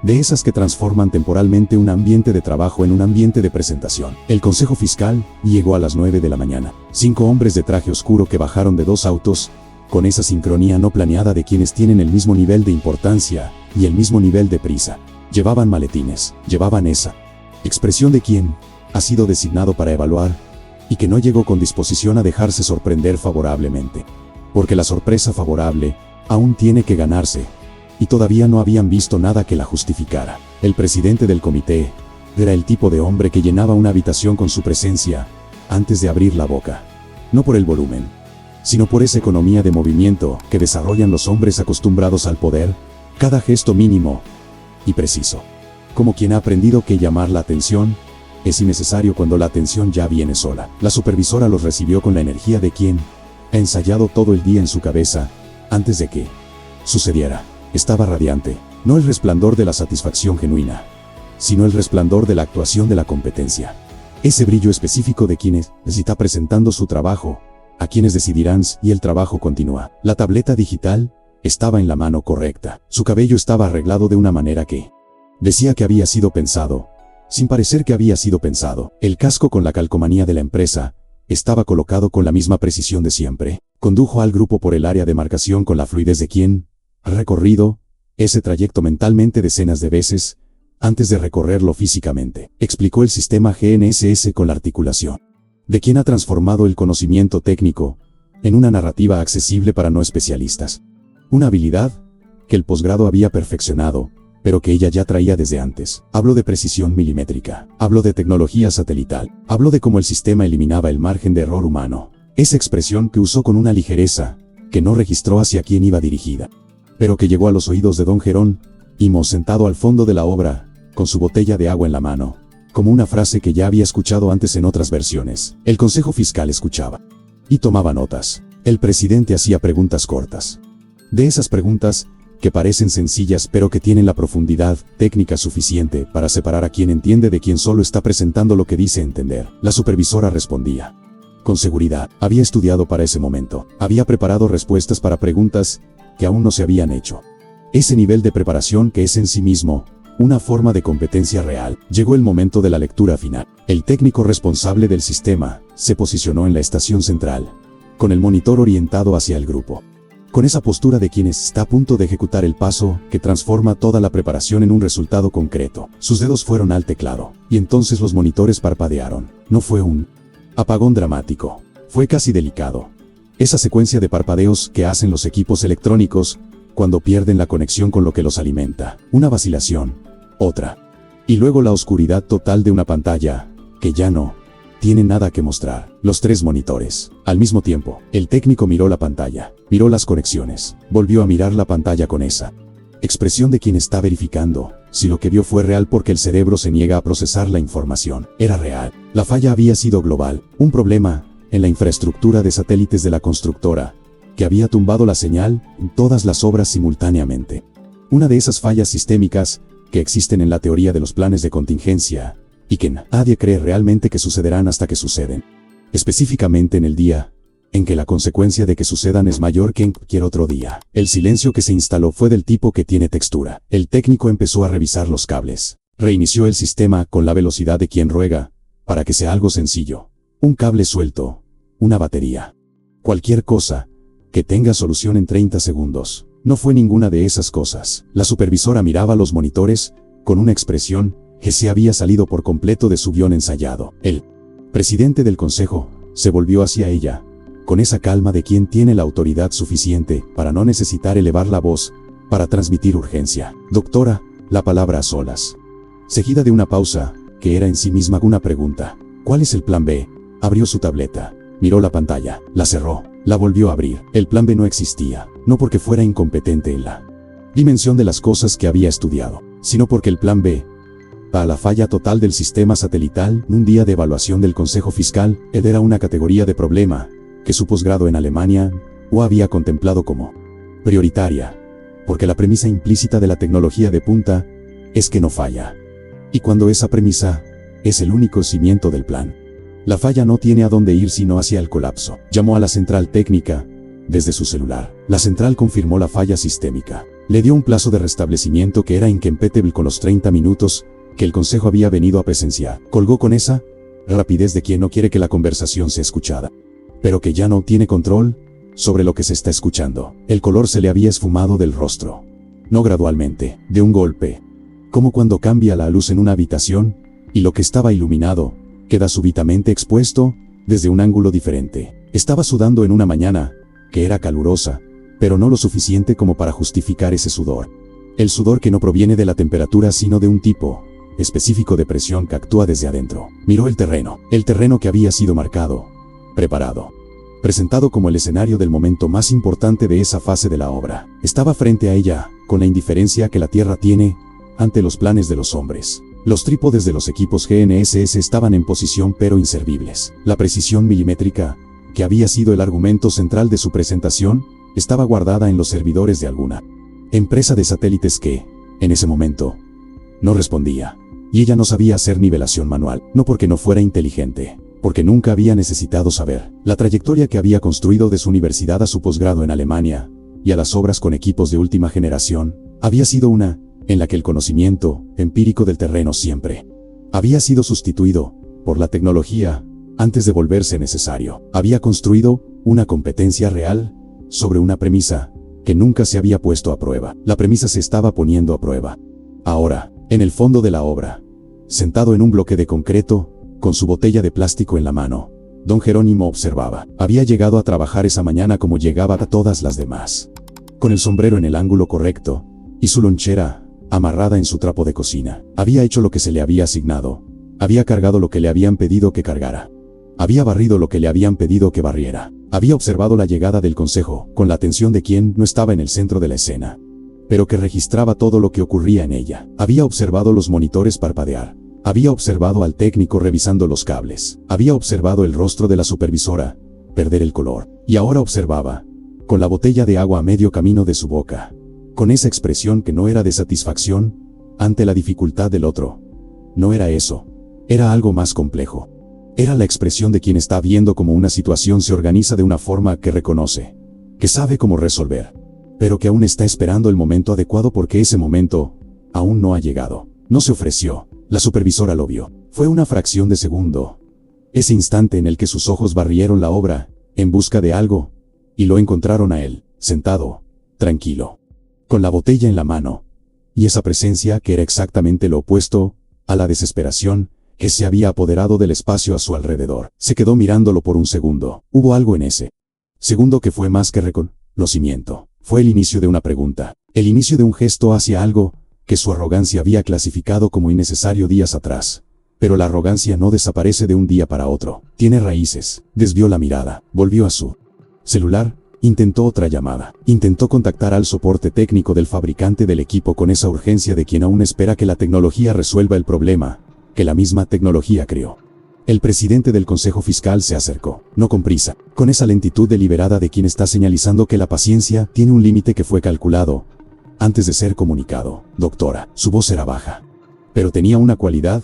de esas que transforman temporalmente un ambiente de trabajo en un ambiente de presentación. El Consejo Fiscal llegó a las 9 de la mañana. 5 hombres de traje oscuro que bajaron de 2 autos, con esa sincronía no planeada de quienes tienen el mismo nivel de importancia y el mismo nivel de prisa. Llevaban maletines, llevaban esa expresión de quien ha sido designado para evaluar y que no llegó con disposición a dejarse sorprender favorablemente. Porque la sorpresa favorable aún tiene que ganarse, y todavía no habían visto nada que la justificara. El presidente del comité era el tipo de hombre que llenaba una habitación con su presencia antes de abrir la boca. No por el volumen, sino por esa economía de movimiento que desarrollan los hombres acostumbrados al poder, cada gesto mínimo y preciso. Como quien ha aprendido que llamar la atención es innecesario cuando la atención ya viene sola. La supervisora los recibió con la energía de quien ha ensayado todo el día en su cabeza antes de que sucediera. Estaba radiante, no el resplandor de la satisfacción genuina, sino el resplandor de la actuación de la competencia. Ese brillo específico de quienes está presentando su trabajo, a quienes decidirán si el trabajo continúa. La tableta digital estaba en la mano correcta. Su cabello estaba arreglado de una manera que decía que había sido pensado, sin parecer que había sido pensado. El casco con la calcomanía de la empresa estaba colocado con la misma precisión de siempre. Condujo al grupo por el área de marcación con la fluidez de quien ha recorrido ese trayecto mentalmente decenas de veces antes de recorrerlo físicamente. Explicó el sistema GNSS con la articulación de quien ha transformado el conocimiento técnico en una narrativa accesible para no especialistas. Una habilidad que el posgrado había perfeccionado, pero que ella ya traía desde antes. Habló de precisión milimétrica, habló de tecnología satelital, habló de cómo el sistema eliminaba el margen de error humano. Esa expresión que usó con una ligereza que no registró hacia quién iba dirigida, pero que llegó a los oídos de don Jerónimo sentado al fondo de la obra, con su botella de agua en la mano, como una frase que ya había escuchado antes en otras versiones. El Consejo Fiscal escuchaba y tomaba notas. El presidente hacía preguntas cortas. De esas preguntas que parecen sencillas pero que tienen la profundidad técnica suficiente para separar a quien entiende de quien solo está presentando lo que dice entender. La supervisora respondía con seguridad. Había estudiado para ese momento. Había preparado respuestas para preguntas que aún no se habían hecho. Ese nivel de preparación que es en sí mismo una forma de competencia real. Llegó el momento de la lectura final. El técnico responsable del sistema se posicionó en la estación central, con el monitor orientado hacia el grupo, con esa postura de quien está a punto de ejecutar el paso que transforma toda la preparación en un resultado concreto. Sus dedos fueron al teclado, y entonces los monitores parpadearon. No fue un apagón dramático, fue casi delicado. Esa secuencia de parpadeos que hacen los equipos electrónicos cuando pierden la conexión con lo que los alimenta. Una vacilación, otra, y luego la oscuridad total de una pantalla que ya no tiene nada que mostrar. Los 3 monitores. Al mismo tiempo, el técnico miró la pantalla, miró las conexiones, volvió a mirar la pantalla con esa expresión de quien está verificando si lo que vio fue real, porque el cerebro se niega a procesar la información. Era real. La falla había sido global, un problema en la infraestructura de satélites de la constructora, que había tumbado la señal en todas las obras simultáneamente. Una de esas fallas sistémicas que existen en la teoría de los planes de contingencia, y que nadie cree realmente que sucederán hasta que suceden. Específicamente en el día en que la consecuencia de que sucedan es mayor que en cualquier otro día. El silencio que se instaló fue del tipo que tiene textura. El técnico empezó a revisar los cables. Reinició el sistema con la velocidad de quien ruega, para que sea algo sencillo. Un cable suelto, una batería. Cualquier cosa que tenga solución en 30 segundos. No fue ninguna de esas cosas. La supervisora miraba los monitores con una expresión que se había salido por completo de su guión ensayado. El presidente del consejo se volvió hacia ella, con esa calma de quien tiene la autoridad suficiente para no necesitar elevar la voz para transmitir urgencia. Doctora, la palabra a solas, seguida de una pausa, que era en sí misma una pregunta. ¿Cuál es el plan B? Abrió su tableta, miró la pantalla, la cerró, la volvió a abrir. El plan B no existía, no porque fuera incompetente en la dimensión de las cosas que había estudiado, sino porque el plan B, a la falla total del sistema satelital, en un día de evaluación del Consejo Fiscal, era una categoría de problema que su posgrado en Alemania había contemplado como prioritaria, porque la premisa implícita de la tecnología de punta es que no falla. Y cuando esa premisa es el único cimiento del plan, la falla no tiene a dónde ir sino hacia el colapso. Llamó a la central técnica desde su celular. La central confirmó la falla sistémica. Le dio un plazo de restablecimiento que era incompatible con los 30 minutos que el consejo había venido a presenciar. Colgó con esa rapidez de quien no quiere que la conversación sea escuchada, pero que ya no tiene control sobre lo que se está escuchando. El color se le había esfumado del rostro. No gradualmente, de un golpe. Como cuando cambia la luz en una habitación, y lo que estaba iluminado queda súbitamente expuesto desde un ángulo diferente. Estaba sudando en una mañana que era calurosa, pero no lo suficiente como para justificar ese sudor. El sudor que no proviene de la temperatura sino de un tipo específico de presión que actúa desde adentro. Miró el terreno que había sido marcado, preparado, presentado como el escenario del momento más importante de esa fase de la obra. Estaba frente a ella, con la indiferencia que la Tierra tiene ante los planes de los hombres. Los trípodes de los equipos GNSS estaban en posición pero inservibles. La precisión milimétrica, que había sido el argumento central de su presentación, estaba guardada en los servidores de alguna empresa de satélites que, en ese momento, no respondía. Y ella no sabía hacer nivelación manual, no porque no fuera inteligente, porque nunca había necesitado saber. La trayectoria que había construido de su universidad a su posgrado en Alemania, y a las obras con equipos de última generación, había sido una en la que el conocimiento empírico del terreno siempre había sido sustituido por la tecnología antes de volverse necesario. Había construido una competencia real sobre una premisa que nunca se había puesto a prueba. La premisa se estaba poniendo a prueba. Ahora, en el fondo de la obra, sentado en un bloque de concreto, con su botella de plástico en la mano, don Jerónimo observaba. Había llegado a trabajar esa mañana como llegaba a todas las demás, con el sombrero en el ángulo correcto, y su lonchera amarrada en su trapo de cocina. Había hecho lo que se le había asignado. Había cargado lo que le habían pedido que cargara. Había barrido lo que le habían pedido que barriera. Había observado la llegada del consejo, con la atención de quien no estaba en el centro de la escena, pero que registraba todo lo que ocurría en ella. Había observado los monitores parpadear. Había observado al técnico revisando los cables. Había observado el rostro de la supervisora perder el color. Y ahora observaba, con la botella de agua a medio camino de su boca, con esa expresión que no era de satisfacción ante la dificultad del otro. No era eso. Era algo más complejo. Era la expresión de quien está viendo cómo una situación se organiza de una forma que reconoce, que sabe cómo resolver, pero que aún está esperando el momento adecuado porque ese momento aún no ha llegado. No se ofreció. La supervisora lo vio. Fue una fracción de segundo. Ese instante en el que sus ojos barrieron la obra, en busca de algo, y lo encontraron a él, sentado, tranquilo, con la botella en la mano, y esa presencia que era exactamente lo opuesto a la desesperación que se había apoderado del espacio a su alrededor. Se quedó mirándolo por un segundo. Hubo algo en ese segundo que fue más que reconocimiento. Fue el inicio de una pregunta, el inicio de un gesto hacia algo que su arrogancia había clasificado como innecesario días atrás, Pero la arrogancia no desaparece de un día para otro. Tiene raíces. Desvió la mirada. Volvió a su celular. Intentó otra llamada. Intentó contactar al soporte técnico del fabricante del equipo con esa urgencia de quien aún espera que la tecnología resuelva el problema que la misma tecnología creó. El presidente del Consejo Fiscal se acercó, no con prisa, con esa lentitud deliberada de quien está señalizando que la paciencia tiene un límite que fue calculado antes de ser comunicado. Doctora, su voz era baja, pero tenía una cualidad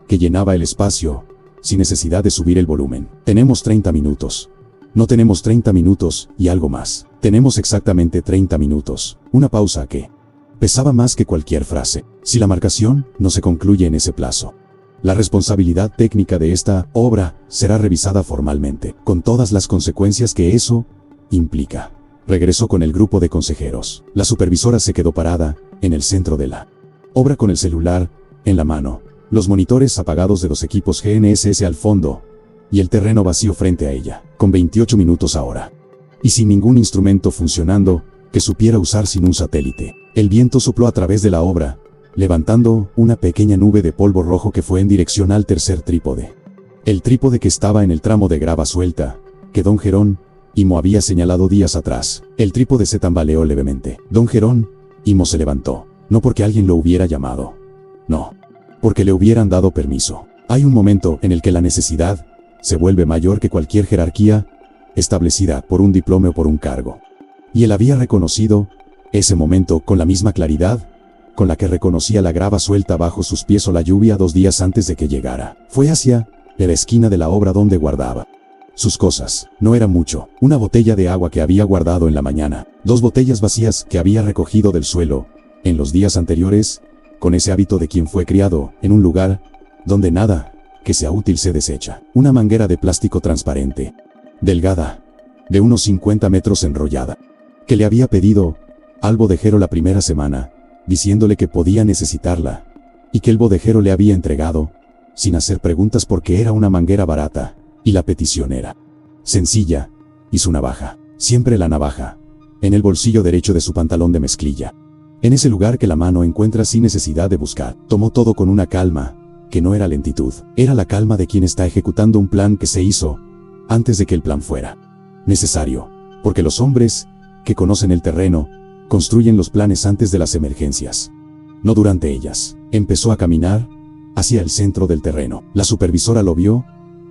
que llenaba el espacio sin necesidad de subir el volumen. Tenemos 30 minutos. No tenemos 30 minutos y algo más. Tenemos exactamente 30 minutos. Una pausa que pesaba más que cualquier frase. Si la marcación no se concluye en ese plazo, la responsabilidad técnica de esta obra será revisada formalmente, con todas las consecuencias que eso implica. Regresó con el grupo de consejeros. La supervisora se quedó parada en el centro de la obra con el celular en la mano, los monitores apagados de los equipos GNSS al fondo y el terreno vacío frente a ella, con 28 minutos ahora. Y sin ningún instrumento funcionando que supiera usar sin un satélite. El viento sopló a través de la obra, levantando una pequeña nube de polvo rojo que fue en dirección al tercer trípode. El trípode que estaba en el tramo de grava suelta, que don Jerónimo había señalado días atrás. El trípode se tambaleó levemente. Don Jerónimo se levantó, no porque alguien lo hubiera llamado. No, porque le hubieran dado permiso. Hay un momento en el que la necesidad se vuelve mayor que cualquier jerarquía establecida por un diploma o por un cargo. Y él había reconocido ese momento con la misma claridad con la que reconocía la grava suelta bajo sus pies o la lluvia 2 días antes de que llegara. Fue hacia la esquina de la obra donde guardaba sus cosas. No era mucho. Una botella de agua que había guardado en la mañana. 2 botellas vacías que había recogido del suelo en los días anteriores, con ese hábito de quien fue criado en un lugar donde nada que sea útil se desecha. Una manguera de plástico transparente, delgada, de unos 50 metros enrollada, que le había pedido al bodejero la primera semana, diciéndole que podía necesitarla, y que el bodejero le había entregado, sin hacer preguntas porque era una manguera barata, y la petición era sencilla, y su navaja, siempre la navaja, en el bolsillo derecho de su pantalón de mezclilla. En ese lugar que la mano encuentra sin necesidad de buscar. Tomó todo con una calma, que no era lentitud, era la calma de quien está ejecutando un plan que se hizo antes de que el plan fuera necesario, porque los hombres que conocen el terreno construyen los planes antes de las emergencias, no durante ellas. Empezó a caminar hacia el centro del terreno. La supervisora lo vio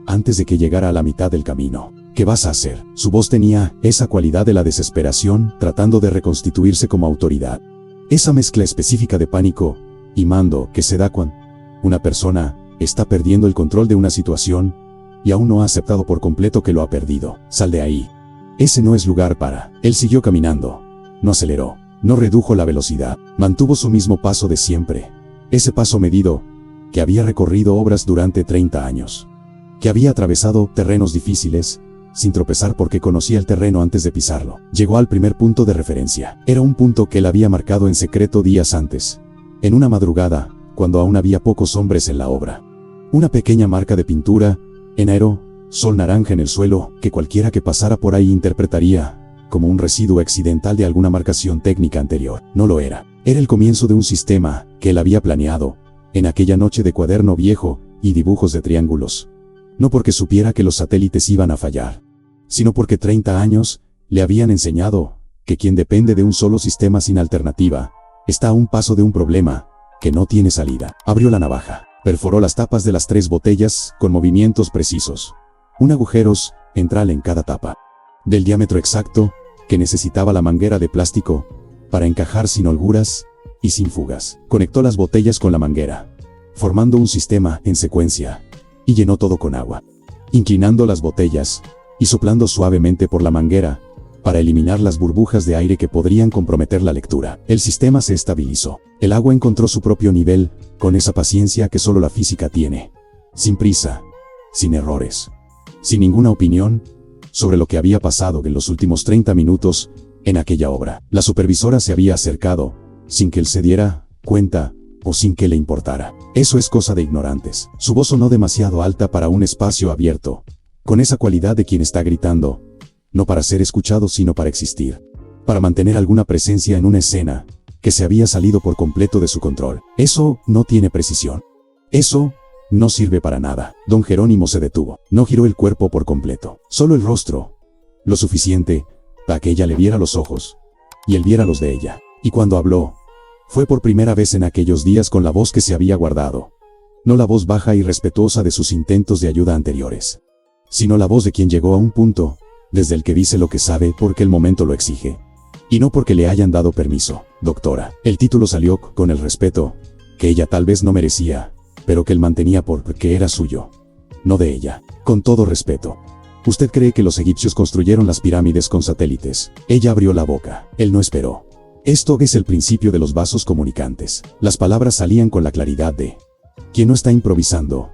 antes de que llegara a la mitad del camino. ¿Qué vas a hacer? Su voz tenía esa cualidad de la desesperación, tratando de reconstituirse como autoridad. Esa mezcla específica de pánico y mando que se da cuando una persona está perdiendo el control de una situación y aún no ha aceptado por completo que lo ha perdido. Sal de ahí. Ese no es lugar para. Él siguió caminando. No aceleró. No redujo la velocidad. Mantuvo su mismo paso de siempre. Ese paso medido, que había recorrido obras durante 30 años. Que había atravesado terrenos difíciles, sin tropezar porque conocía el terreno antes de pisarlo. Llegó al primer punto de referencia. Era un punto que él había marcado en secreto días antes. En una madrugada, cuando aún había pocos hombres en la obra. Una pequeña marca de pintura, en aerosol naranja en el suelo, que cualquiera que pasara por ahí interpretaría como un residuo accidental de alguna marcación técnica anterior. No lo era. Era el comienzo de un sistema que él había planeado en aquella noche de cuaderno viejo y dibujos de triángulos. No porque supiera que los satélites iban a fallar, sino porque 30 años le habían enseñado que quien depende de un solo sistema sin alternativa está a un paso de un problema que no tiene salida. Abrió la navaja, perforó las tapas de las 3 botellas con movimientos precisos. Un agujero central en cada tapa, del diámetro exacto que necesitaba la manguera de plástico para encajar sin holguras y sin fugas. Conectó las botellas con la manguera, formando un sistema en secuencia, y llenó todo con agua, inclinando las botellas y soplando suavemente por la manguera para eliminar las burbujas de aire que podrían comprometer la lectura. El sistema se estabilizó. El agua encontró su propio nivel, con esa paciencia que solo la física tiene. Sin prisa, sin errores, sin ninguna opinión sobre lo que había pasado en los últimos 30 minutos en aquella obra. La supervisora se había acercado, sin que él se diera cuenta o sin que le importara. Eso es cosa de ignorantes. Su voz sonó demasiado alta para un espacio abierto, con esa cualidad de quien está gritando, no para ser escuchado sino para existir, para mantener alguna presencia en una escena que se había salido por completo de su control. Eso no tiene precisión. Eso No sirve para nada. Don Jerónimo se detuvo. No giró el cuerpo por completo. Solo el rostro. Lo suficiente para que ella le viera los ojos. Y él viera los de ella. Y cuando habló, fue por primera vez en aquellos días con la voz que se había guardado. No la voz baja y respetuosa de sus intentos de ayuda anteriores, sino la voz de quien llegó a un punto, desde el que dice lo que sabe porque el momento lo exige. Y no porque le hayan dado permiso. Doctora, el título salió con el respeto que ella tal vez no merecía, pero que él mantenía porque era suyo, no de ella. Con todo respeto. ¿Usted cree que los egipcios construyeron las pirámides con satélites? Ella abrió la boca. Él no esperó. Esto es el principio de los vasos comunicantes. Las palabras salían con la claridad de quien no está improvisando,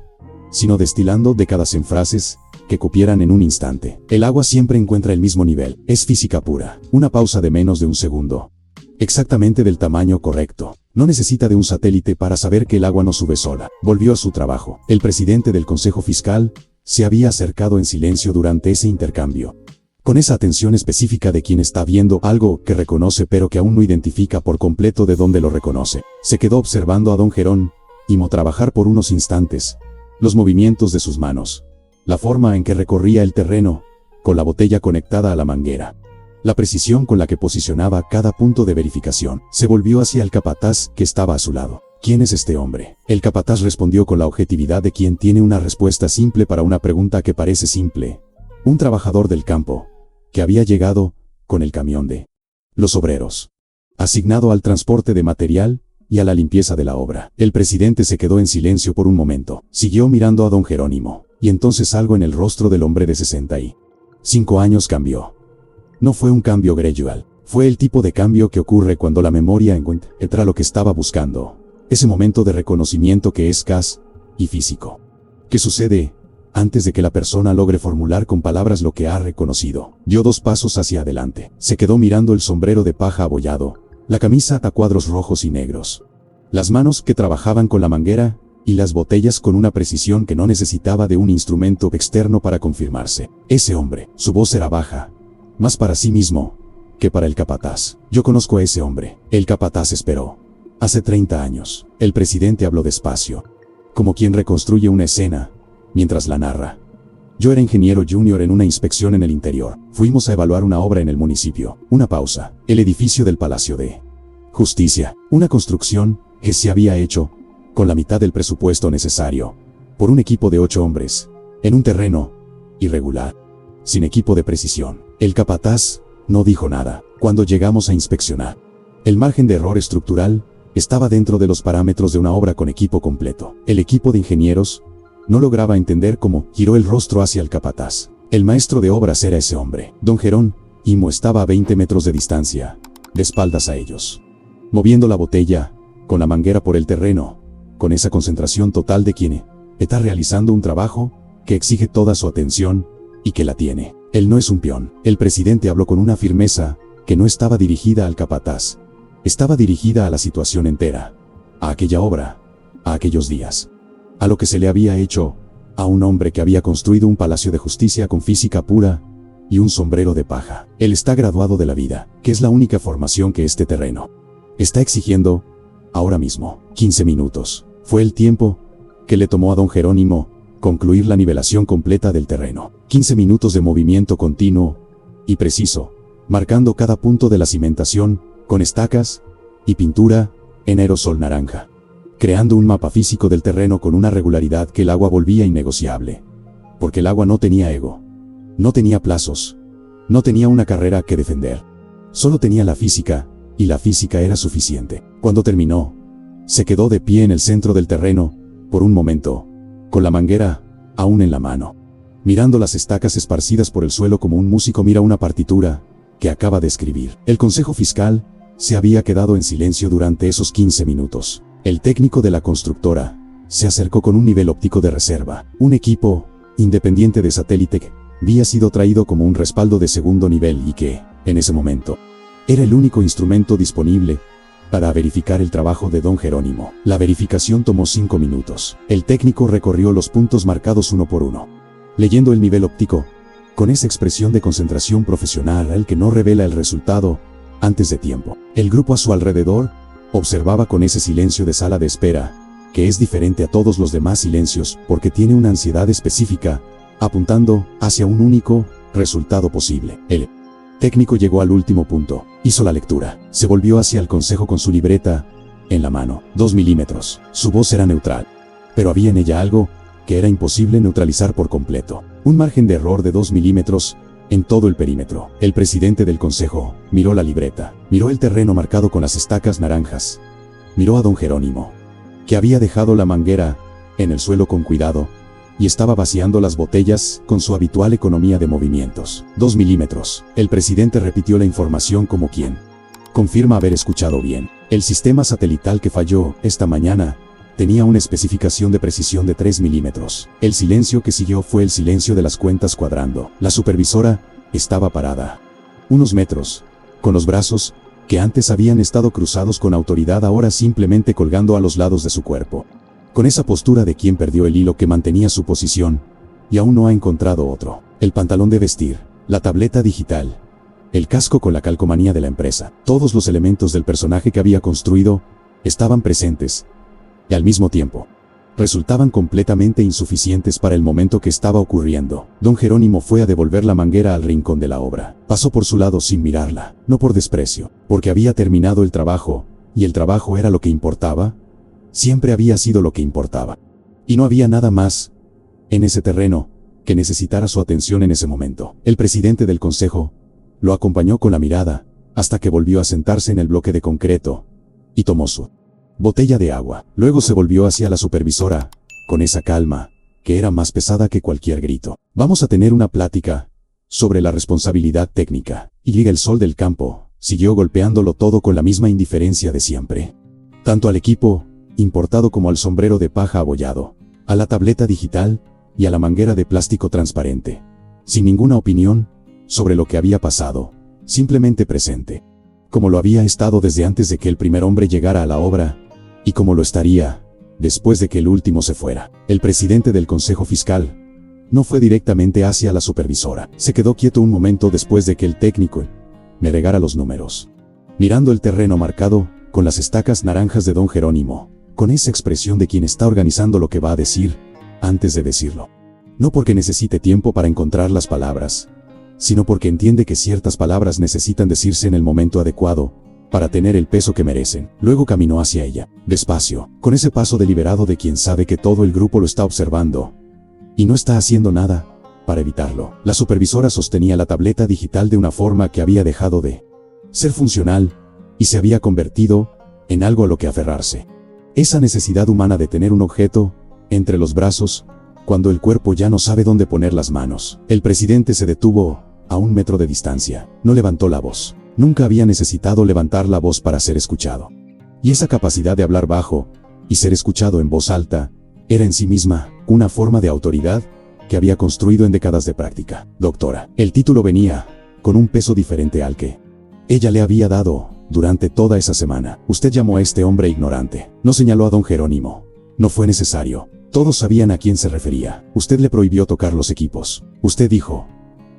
sino destilando décadas en frases que cupieran en un instante. El agua siempre encuentra el mismo nivel. Es física pura. Una pausa de menos de un segundo. Exactamente del tamaño correcto. No necesita de un satélite para saber que el agua no sube sola. Volvió a su trabajo. El presidente del Consejo Fiscal se había acercado en silencio durante ese intercambio, con esa atención específica de quien está viendo algo que reconoce pero que aún no identifica por completo de dónde lo reconoce. Se quedó observando a don Jerónimo trabajar por unos instantes, los movimientos de sus manos, la forma en que recorría el terreno, con la botella conectada a la manguera, la precisión con la que posicionaba cada punto de verificación. Se volvió hacia el capataz que estaba a su lado. ¿Quién es este hombre? El capataz respondió con la objetividad de quien tiene una respuesta simple para una pregunta que parece simple. Un trabajador del campo, que había llegado con el camión de los obreros, asignado al transporte de material y a la limpieza de la obra. El presidente se quedó en silencio por un momento. Siguió mirando a don Jerónimo, y entonces algo en el rostro del hombre de 65 años cambió. No fue un cambio gradual. Fue el tipo de cambio que ocurre cuando la memoria encuentra lo que estaba buscando. Ese momento de reconocimiento que es casi y físico. ¿Qué sucede antes de que la persona logre formular con palabras lo que ha reconocido? Dio 2 pasos hacia adelante. Se quedó mirando el sombrero de paja abollado, la camisa a cuadros rojos y negros, las manos que trabajaban con la manguera y las botellas con una precisión que no necesitaba de un instrumento externo para confirmarse. Ese hombre, su voz era baja, más para sí mismo que para el capataz. Yo conozco a ese hombre. El capataz esperó. Hace 30 años. El presidente habló despacio, como quien reconstruye una escena mientras la narra. Yo era ingeniero junior en una inspección en el interior. Fuimos a evaluar una obra en el municipio. Una pausa. El edificio del Palacio de Justicia. Una construcción que se había hecho con la mitad del presupuesto necesario, por un equipo de 8 hombres, en un terreno irregular, sin equipo de precisión. El capataz no dijo nada. Cuando llegamos a inspeccionar, el margen de error estructural estaba dentro de los parámetros de una obra con equipo completo. El equipo de ingenieros no lograba entender cómo. Giró el rostro hacia el capataz. El maestro de obras era ese hombre. Don Jerónimo estaba a 20 metros de distancia, de espaldas a ellos, moviendo la botella con la manguera por el terreno, con esa concentración total de quien está realizando un trabajo que exige toda su atención y que la tiene. Él no es un peón. El presidente habló con una firmeza que no estaba dirigida al capataz. Estaba dirigida a la situación entera, a aquella obra, a aquellos días, a lo que se le había hecho a un hombre que había construido un palacio de justicia con física pura y un sombrero de paja. Él está graduado de la vida, que es la única formación que este terreno está exigiendo ahora mismo. 15 minutos. Fue el tiempo que le tomó a don Jerónimo concluir la nivelación completa del terreno. 15 minutos de movimiento continuo y preciso, marcando cada punto de la cimentación con estacas y pintura en aerosol naranja, creando un mapa físico del terreno con una regularidad que el agua volvía innegociable. Porque el agua no tenía ego, no tenía plazos, no tenía una carrera que defender. Solo tenía la física, y la física era suficiente. Cuando terminó, se quedó de pie en el centro del terreno, por un momento, con la manguera aún en la mano, mirando las estacas esparcidas por el suelo como un músico mira una partitura que acaba de escribir. El Consejo Fiscal se había quedado en silencio durante esos 15 minutos. El técnico de la constructora se acercó con un nivel óptico de reserva, un equipo independiente de satélite que había sido traído como un respaldo de segundo nivel y que, en ese momento, era el único instrumento disponible para verificar el trabajo de don Jerónimo. La verificación tomó 5 minutos. El técnico recorrió los puntos marcados uno por uno, leyendo el nivel óptico, con esa expresión de concentración profesional al que no revela el resultado antes de tiempo. El grupo a su alrededor observaba con ese silencio de sala de espera que es diferente a todos los demás silencios porque tiene una ansiedad específica, apuntando hacia un único resultado posible. El técnico llegó al último punto, hizo la lectura, se volvió hacia el consejo con su libreta en la mano. 2 milímetros. Su voz era neutral, pero había en ella algo que era imposible neutralizar por completo. Un margen de error de 2 milímetros en todo el perímetro. El presidente del consejo miró la libreta, miró el terreno marcado con las estacas naranjas, miró a don Jerónimo, que había dejado la manguera en el suelo con cuidado y estaba vaciando las botellas con su habitual economía de movimientos. 2 milímetros. El presidente repitió la información como quien confirma haber escuchado bien. El sistema satelital que falló esta mañana tenía una especificación de precisión de 3 milímetros. El silencio que siguió fue el silencio de las cuentas cuadrando. La supervisora estaba parada unos metros, con los brazos, que antes habían estado cruzados con autoridad, ahora simplemente colgando a los lados de su cuerpo. Con esa postura de quien perdió el hilo que mantenía su posición, y aún no ha encontrado otro. El pantalón de vestir, la tableta digital, el casco con la calcomanía de la empresa, todos los elementos del personaje que había construido, estaban presentes, y al mismo tiempo, resultaban completamente insuficientes para el momento que estaba ocurriendo. Don Jerónimo fue a devolver la manguera al rincón de la obra. Pasó por su lado sin mirarla, no por desprecio, porque había terminado el trabajo, y el trabajo era lo que importaba. Siempre había sido lo que importaba. Y no había nada más en ese terreno que necesitara su atención en ese momento. El presidente del consejo lo acompañó con la mirada hasta que volvió a sentarse en el bloque de concreto y tomó su botella de agua. Luego se volvió hacia la supervisora con esa calma que era más pesada que cualquier grito. Vamos a tener una plática sobre la responsabilidad técnica. Y llega el sol del campo, siguió golpeándolo todo con la misma indiferencia de siempre. Tanto al equipo importado como al sombrero de paja abollado, a la tableta digital y a la manguera de plástico transparente. Sin ninguna opinión sobre lo que había pasado, simplemente presente. Como lo había estado desde antes de que el primer hombre llegara a la obra, y como lo estaría después de que el último se fuera. El presidente del consejo fiscal no fue directamente hacia la supervisora. Se quedó quieto un momento después de que el técnico me regara los números, mirando el terreno marcado con las estacas naranjas de don Jerónimo, con esa expresión de quien está organizando lo que va a decir antes de decirlo. No porque necesite tiempo para encontrar las palabras, sino porque entiende que ciertas palabras necesitan decirse en el momento adecuado para tener el peso que merecen. Luego caminó hacia ella, despacio, con ese paso deliberado de quien sabe que todo el grupo lo está observando y no está haciendo nada para evitarlo. La supervisora sostenía la tableta digital de una forma que había dejado de ser funcional y se había convertido en algo a lo que aferrarse. Esa necesidad humana de tener un objeto entre los brazos cuando el cuerpo ya no sabe dónde poner las manos. El presidente se detuvo a 1 metro de distancia. No levantó la voz. Nunca había necesitado levantar la voz para ser escuchado. Y esa capacidad de hablar bajo y ser escuchado en voz alta era en sí misma una forma de autoridad que había construido en décadas de práctica. Doctora. El título venía con un peso diferente al que ella le había dado durante toda esa semana. Usted llamó a este hombre ignorante. No señaló a don Jerónimo. No fue necesario. Todos sabían a quién se refería. Usted le prohibió tocar los equipos. Usted dijo,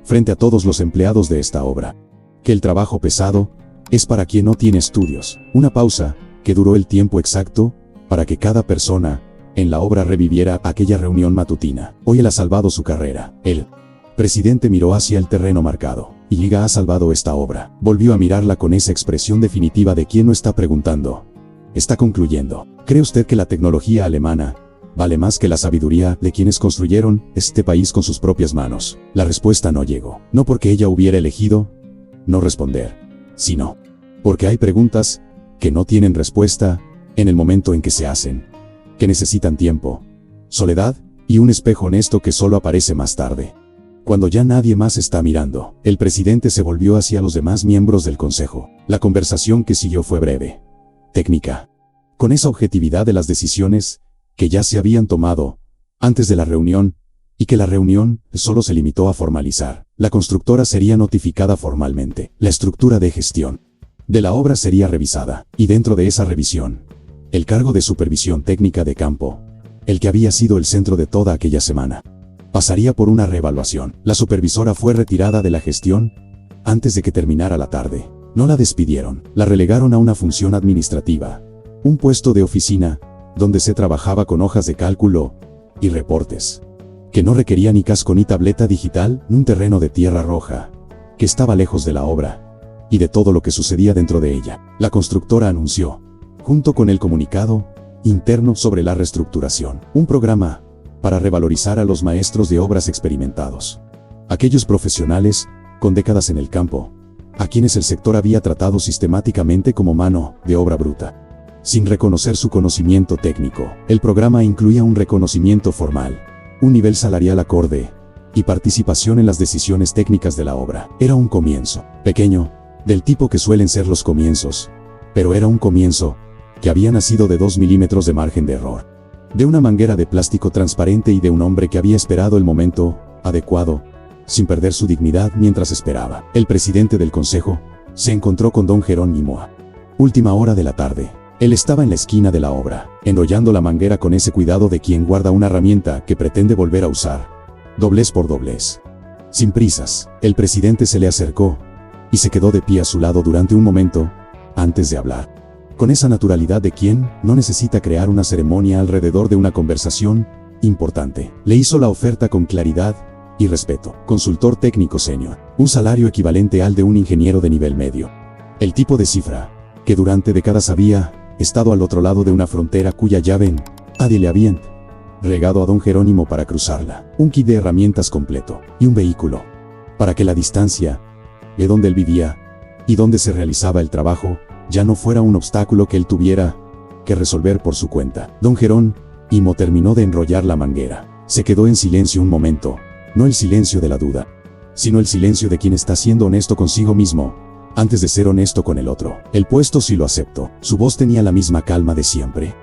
frente a todos los empleados de esta obra, que el trabajo pesado es para quien no tiene estudios. Una pausa que duró el tiempo exacto para que cada persona en la obra reviviera aquella reunión matutina. Hoy él ha salvado su carrera. El presidente miró hacia el terreno marcado. Y Liga ha salvado esta obra. Volvió a mirarla con esa expresión definitiva de quien no está preguntando. Está concluyendo. ¿Cree usted que la tecnología alemana vale más que la sabiduría de quienes construyeron este país con sus propias manos? La respuesta no llegó. No porque ella hubiera elegido no responder, sino porque hay preguntas que no tienen respuesta en el momento en que se hacen, que necesitan tiempo, soledad y un espejo honesto que solo aparece más tarde, cuando ya nadie más está mirando. El presidente se volvió hacia los demás miembros del consejo. La conversación que siguió fue breve, técnica, con esa objetividad de las decisiones que ya se habían tomado antes de la reunión, y que la reunión solo se limitó a formalizar. La constructora sería notificada formalmente. La estructura de gestión de la obra sería revisada, y dentro de esa revisión, el cargo de supervisión técnica de campo, el que había sido el centro de toda aquella semana, pasaría por una reevaluación. La supervisora fue retirada de la gestión antes de que terminara la tarde. No la despidieron, la relegaron a una función administrativa, un puesto de oficina donde se trabajaba con hojas de cálculo y reportes, que no requería ni casco ni tableta digital, en un terreno de tierra roja, que estaba lejos de la obra y de todo lo que sucedía dentro de ella. La constructora anunció, junto con el comunicado interno sobre la reestructuración, un programa para revalorizar a los maestros de obras experimentados, aquellos profesionales con décadas en el campo, a quienes el sector había tratado sistemáticamente como mano de obra bruta, sin reconocer su conocimiento técnico. El programa incluía un reconocimiento formal, un nivel salarial acorde y participación en las decisiones técnicas de la obra. Era un comienzo, pequeño, del tipo que suelen ser los comienzos, pero era un comienzo que había nacido de 2 milímetros de margen de error, de una manguera de plástico transparente y de un hombre que había esperado el momento adecuado, sin perder su dignidad mientras esperaba. El presidente del consejo se encontró con don Jerónimo a última hora de la tarde. Él estaba en la esquina de la obra, enrollando la manguera con ese cuidado de quien guarda una herramienta que pretende volver a usar, doblez por doblez. Sin prisas, el presidente se le acercó y se quedó de pie a su lado durante un momento, antes de hablar, con esa naturalidad de quien no necesita crear una ceremonia alrededor de una conversación importante. Le hizo la oferta con claridad y respeto. Consultor técnico senior, un salario equivalente al de un ingeniero de nivel medio. El tipo de cifra que durante décadas había estado al otro lado de una frontera cuya llave nadie le había regado a don Jerónimo para cruzarla. Un kit de herramientas completo y un vehículo para que la distancia de donde él vivía y donde se realizaba el trabajo ya no fuera un obstáculo que él tuviera que resolver por su cuenta. Don Jerónimo terminó de enrollar la manguera. Se quedó en silencio un momento. No el silencio de la duda, sino el silencio de quien está siendo honesto consigo mismo, antes de ser honesto con el otro. El puesto sí lo acepto. Su voz tenía la misma calma de siempre.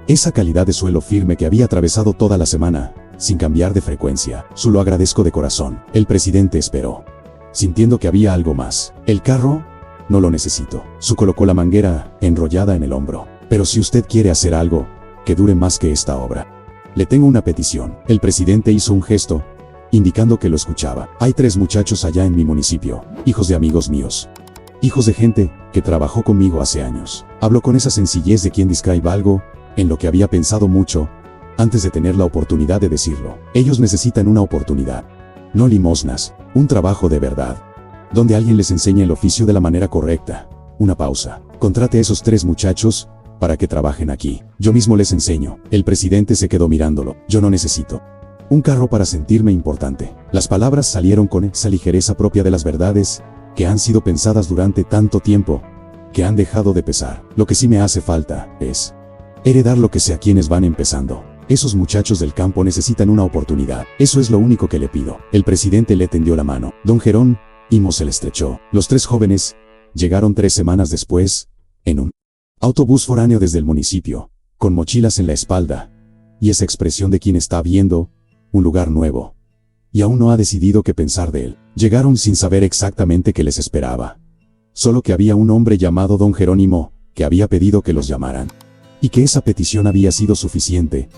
Esa calidad de suelo firme que había atravesado toda la semana, sin cambiar de frecuencia. Su lo agradezco de corazón. El presidente esperó, sintiendo que había algo más. El carro, no lo necesito. Su colocó la manguera enrollada en el hombro. Pero si usted quiere hacer algo que dure más que esta obra, le tengo una petición. El presidente hizo un gesto, indicando que lo escuchaba. Hay 3 muchachos allá en mi municipio, hijos de amigos míos, hijos de gente que trabajó conmigo hace años. Habló con esa sencillez de quien describe algo en lo que había pensado mucho antes de tener la oportunidad de decirlo. Ellos necesitan una oportunidad, no limosnas, un trabajo de verdad, donde alguien les enseñe el oficio de la manera correcta. Una pausa. Contrate a esos 3 muchachos para que trabajen aquí. Yo mismo les enseño. El presidente se quedó mirándolo. Yo no necesito un carro para sentirme importante. Las palabras salieron con esa ligereza propia de las verdades que han sido pensadas durante tanto tiempo, que han dejado de pesar. Lo que sí me hace falta es heredar lo que sé a quienes van empezando. Esos muchachos del campo necesitan una oportunidad. Eso es lo único que le pido. El presidente le tendió la mano. Don Jerónimo se le estrechó. Los 3 jóvenes llegaron 3 semanas después, en un autobús foráneo desde el municipio, con mochilas en la espalda, y esa expresión de quien está viendo un lugar nuevo, y aún no ha decidido qué pensar de él. Llegaron sin saber exactamente qué les esperaba, solo que había un hombre llamado don Jerónimo, que había pedido que los llamaran, y que esa petición había sido suficiente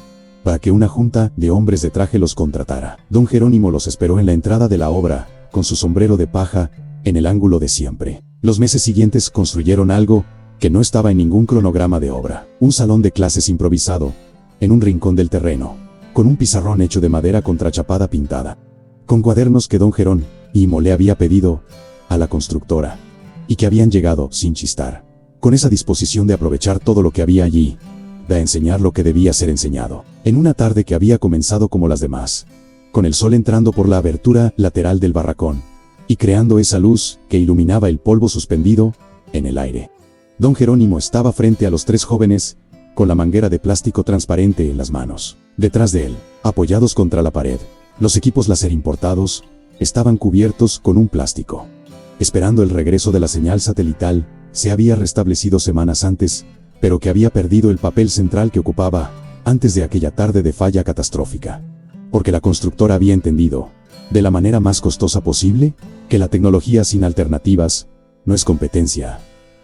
para que una junta de hombres de traje los contratara. Don Jerónimo los esperó en la entrada de la obra, con su sombrero de paja, en el ángulo de siempre. Los meses siguientes construyeron algo que no estaba en ningún cronograma de obra. Un salón de clases improvisado, en un rincón del terreno, con un pizarrón hecho de madera contrachapada pintada, con cuadernos que don Jerónimo le había pedido a la constructora, y que habían llegado sin chistar, con esa disposición de aprovechar todo lo que había allí, de enseñar lo que debía ser enseñado. En una tarde que había comenzado como las demás, con el sol entrando por la abertura lateral del barracón, y creando esa luz que iluminaba el polvo suspendido en el aire. Don Jerónimo estaba frente a los 3 jóvenes, con la manguera de plástico transparente en las manos. Detrás de él, apoyados contra la pared, los equipos láser importados estaban cubiertos con un plástico. Esperando el regreso de la señal satelital, se había restablecido semanas antes, pero que había perdido el papel central que ocupaba antes de aquella tarde de falla catastrófica. Porque la constructora había entendido, de la manera más costosa posible, que la tecnología sin alternativas no es competencia,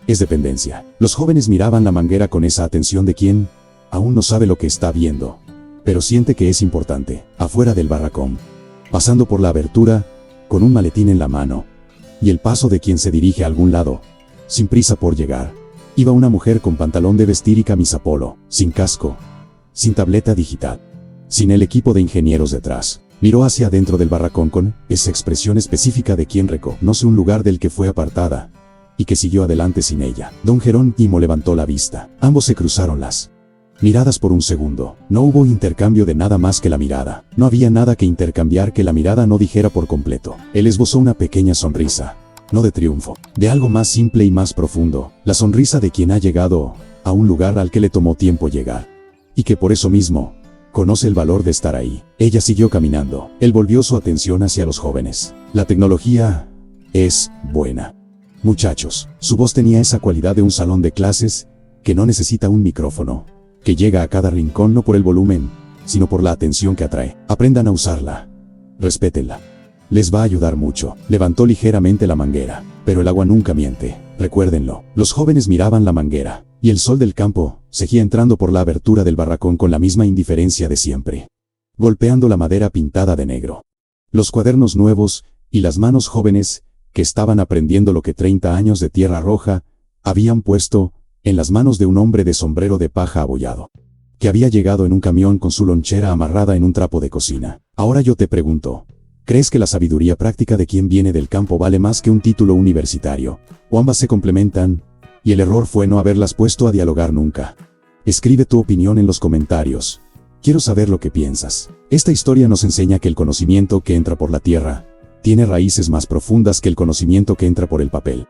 es dependencia. Los jóvenes miraban la manguera con esa atención de quien aún no sabe lo que está viendo, pero siente que es importante. Afuera del barracón, pasando por la abertura, con un maletín en la mano, y el paso de quien se dirige a algún lado, sin prisa por llegar, iba una mujer con pantalón de vestir y camisa polo, sin casco, sin tableta digital, sin el equipo de ingenieros detrás. Miró hacia adentro del barracón con esa expresión específica de quien reconoce un lugar del que fue apartada y que siguió adelante sin ella. Don Jerónimo levantó la vista. Ambos se cruzaron las miradas por un segundo. No hubo intercambio de nada más que la mirada. No había nada que intercambiar que la mirada no dijera por completo. Él esbozó una pequeña sonrisa, no de triunfo, de algo más simple y más profundo, la sonrisa de quien ha llegado a un lugar al que le tomó tiempo llegar, y que por eso mismo conoce el valor de estar ahí. Ella siguió caminando. Él volvió su atención hacia los jóvenes. La tecnología es buena, muchachos. Su voz tenía esa cualidad de un salón de clases que no necesita un micrófono, que llega a cada rincón no por el volumen, sino por la atención que atrae. Aprendan a usarla. Respétenla. Les va a ayudar mucho. Levantó ligeramente la manguera. Pero el agua nunca miente. Recuérdenlo. Los jóvenes miraban la manguera, y el sol del campo seguía entrando por la abertura del barracón con la misma indiferencia de siempre, golpeando la madera pintada de negro, los cuadernos nuevos y las manos jóvenes que estaban aprendiendo lo que 30 años de tierra roja habían puesto en las manos de un hombre de sombrero de paja abollado, que había llegado en un camión con su lonchera amarrada en un trapo de cocina. Ahora yo te pregunto, ¿crees que la sabiduría práctica de quien viene del campo vale más que un título universitario? ¿O ambas se complementan? Y el error fue no haberlas puesto a dialogar nunca. Escribe tu opinión en los comentarios. Quiero saber lo que piensas. Esta historia nos enseña que el conocimiento que entra por la tierra tiene raíces más profundas que el conocimiento que entra por el papel.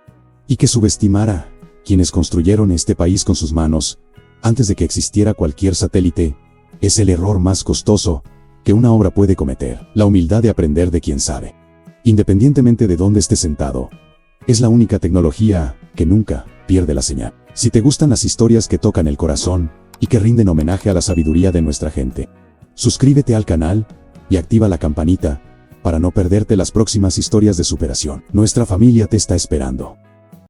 Y que subestimar a quienes construyeron este país con sus manos, antes de que existiera cualquier satélite, es el error más costoso que una obra puede cometer. La humildad de aprender de quien sabe, independientemente de dónde esté sentado, es la única tecnología que nunca pierde la señal. Si te gustan las historias que tocan el corazón y que rinden homenaje a la sabiduría de nuestra gente, suscríbete al canal y activa la campanita para no perderte las próximas historias de superación. Nuestra familia te está esperando.